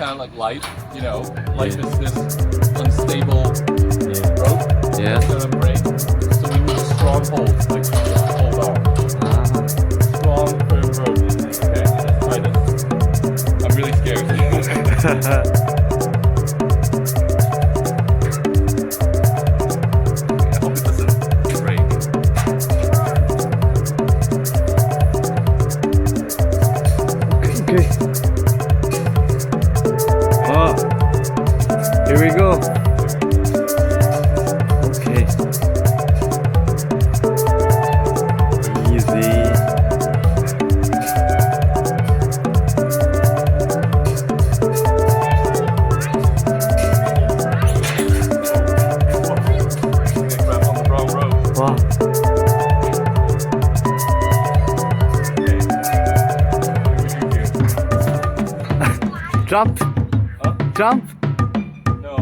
understand like life, you know, life is this unstable rope. Yeah. It's gonna break. So we need a strong hold, like hold on. Strong, firm rope. Okay, let's try this. I'm really scared. I hope it doesn't break. Okay. Oh, here we go. Okay. Easy. Get grab on the wrong rope. Wow. Okay. Jump. Huh? Jump. No.